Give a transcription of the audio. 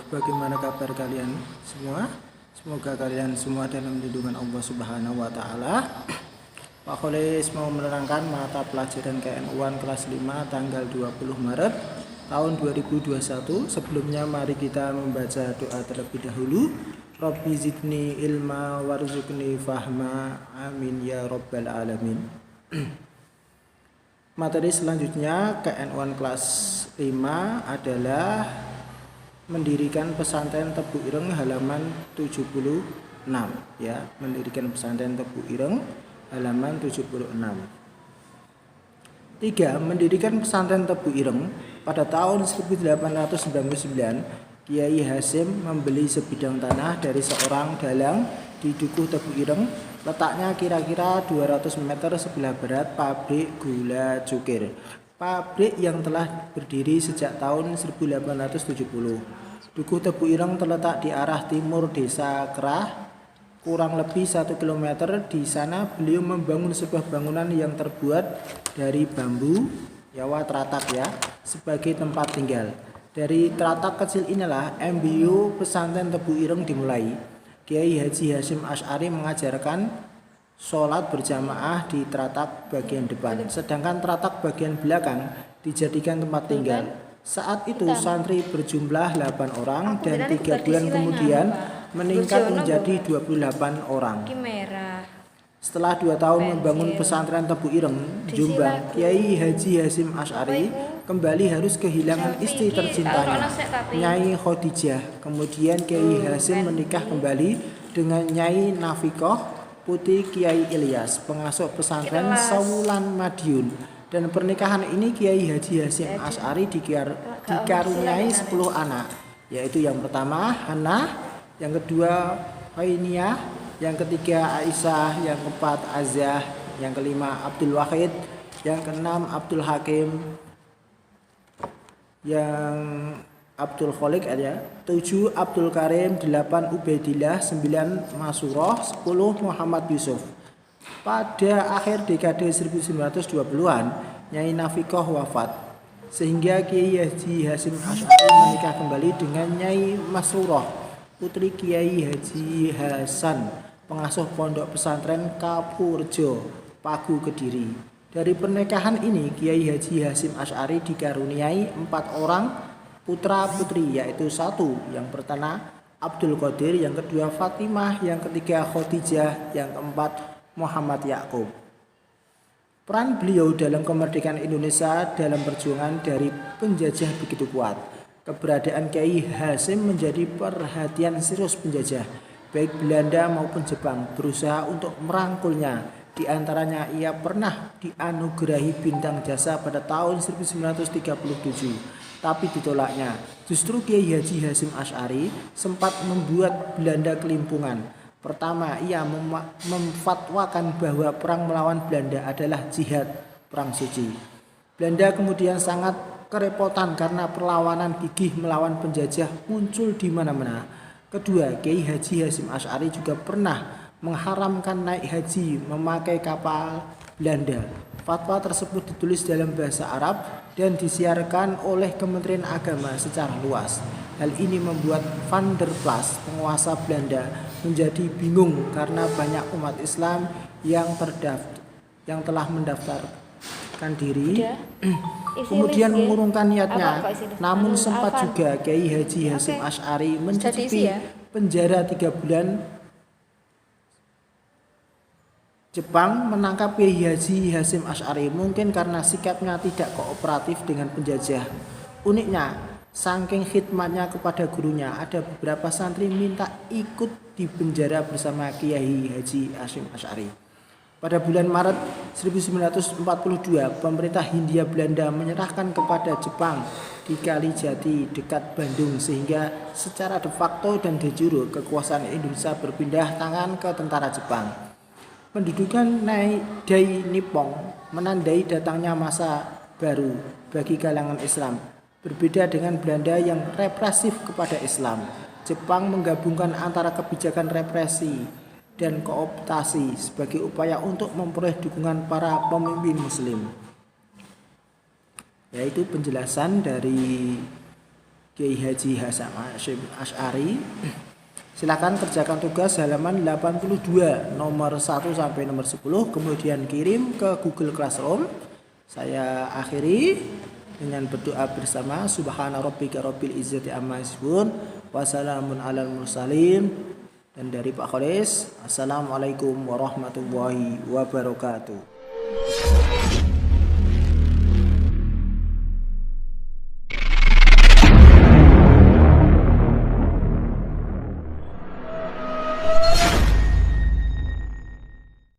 bagaimana kabar kalian semua? Semoga kalian semua dalam lindungan Allah Subhanahu wa taala. Pak Kholis mau menerangkan mata pelajaran KN1 kelas 5 tanggal 20 Maret tahun 2021. Sebelumnya mari kita membaca doa terlebih dahulu. Rabbi zidni ilma warzuqni fahma, amin ya rabbal alamin. Materi selanjutnya KN1 kelas 5 adalah mendirikan pesantren Tebu Ireng halaman 76 ya, mendirikan pesantren Tebu Ireng halaman 76. 3. Mendirikan pesantren Tebu Ireng pada tahun 1899, Kiai Hasim membeli sebidang tanah dari seorang dalang di Dukuh Tebu Ireng, letaknya kira-kira 200 meter sebelah barat pabrik gula cukir. Pabrik yang telah berdiri sejak tahun 1870. Dukuh Tebu Ireng terletak di arah timur desa Kerah, kurang lebih 1 km. Di sana beliau membangun sebuah bangunan yang terbuat dari bambu, Jawa teratak ya, sebagai tempat tinggal. Dari teratak kecil inilah embrio pesantren Tebu Ireng dimulai. Kiai Haji Hasyim Asy'ari mengajarkan sholat berjamaah di teratak bagian depan, sedangkan teratak bagian belakang dijadikan tempat tinggal. Saat itu santri berjumlah 8 orang dan 3 bulan kemudian meningkat menjadi 28 orang. Setelah 2 tahun membangun pesantren Tebu Ireng, Jombang, Kiai Haji Hasyim Asy'ari kembali harus kehilangan istri tercintanya, Nyai Khadijah. Kemudian Kiai Hasyim menikah kembali dengan Nyai Nafikoh, putri Kiai Ilyas, pengasuh pesantren Sawulan Madiun. Dan pernikahan ini Kiai Haji Hasyim Asy'ari dikaruniai 10 anak, yaitu yang pertama Hana, yang kedua Hainiyah, yang ketiga Aisyah, yang keempat Azah, yang kelima Abdul Wahid, yang keenam Abdul Hakim, yang Abdul Kholik ada 7 Abdul Karim, 8 Ubaidillah, 9 Masurah, 10 Muhammad Yusuf. Pada akhir dekade 1920-an, Nyai Nafikoh wafat, sehingga Kiai Haji Hasyim Asy'ari menikah kembali dengan Nyai Masurah, putri Kiai Haji Hasan, pengasuh pondok pesantren Kapurjo, Pagu, Kediri. Dari pernikahan ini Kiai Haji Hasyim Asy'ari dikaruniai 4 orang putra putri, yaitu 1 yang pertama Abdul Qadir, yang kedua Fatimah, yang ketiga Khadijah, yang keempat Muhammad Yakub. Peran beliau dalam kemerdekaan Indonesia dalam perjuangan dari penjajah begitu kuat. Keberadaan Kiai Hasyim menjadi perhatian serius penjajah, baik Belanda maupun Jepang berusaha untuk merangkulnya. Di antaranya ia pernah dianugerahi bintang jasa pada tahun 1937. Tapi ditolaknya. Justru Kiai Haji Hasyim Asy'ari sempat membuat Belanda kelimpungan. Pertama, ia memfatwakan bahwa perang melawan Belanda adalah jihad, perang suci. Belanda kemudian sangat kerepotan karena perlawanan gigih melawan penjajah muncul di mana-mana. Kedua, Kiai Haji Hasyim Asy'ari juga pernah mengharamkan naik haji memakai kapal Belanda. Fatwa tersebut ditulis dalam bahasa Arab dan disiarkan oleh Kementerian Agama secara luas. Hal ini membuat Van der Plas, penguasa Belanda, menjadi bingung karena banyak umat Islam yang telah mendaftarkan diri, kemudian mengurungkan niatnya. Namun sempat juga Kiai Haji Hasyim Asy'ari mencicipi penjara 3 bulan. Jepang menangkap Kiai Haji Hasyim Asy'ari mungkin karena sikapnya tidak kooperatif dengan penjajah. Uniknya, saking khidmatnya kepada gurunya, ada beberapa santri minta ikut di penjara bersama Kiai Haji Hasyim Asy'ari. Pada bulan Maret 1942, pemerintah Hindia Belanda menyerahkan kepada Jepang di Kalijati dekat Bandung, sehingga secara de facto dan de jure kekuasaan Indonesia berpindah tangan ke tentara Jepang. Pendudukan Dai Nippon menandai datangnya masa baru bagi kalangan Islam. Berbeda dengan Belanda yang represif kepada Islam, Jepang menggabungkan antara kebijakan represi dan kooptasi sebagai upaya untuk memperoleh dukungan para pemimpin Muslim. Yaitu penjelasan dari Kiai Haji Hasan Asy'ari. Silakan kerjakan tugas halaman 82 nomor 1 sampai nomor 10, kemudian kirim ke Google Classroom. Saya akhiri dengan berdoa bersama. Subhana rabbika rabbil izzati amma yasifun wa salamun alal mursalin. Dan dari Pak Kholis, Assalamualaikum warahmatullahi wabarakatuh.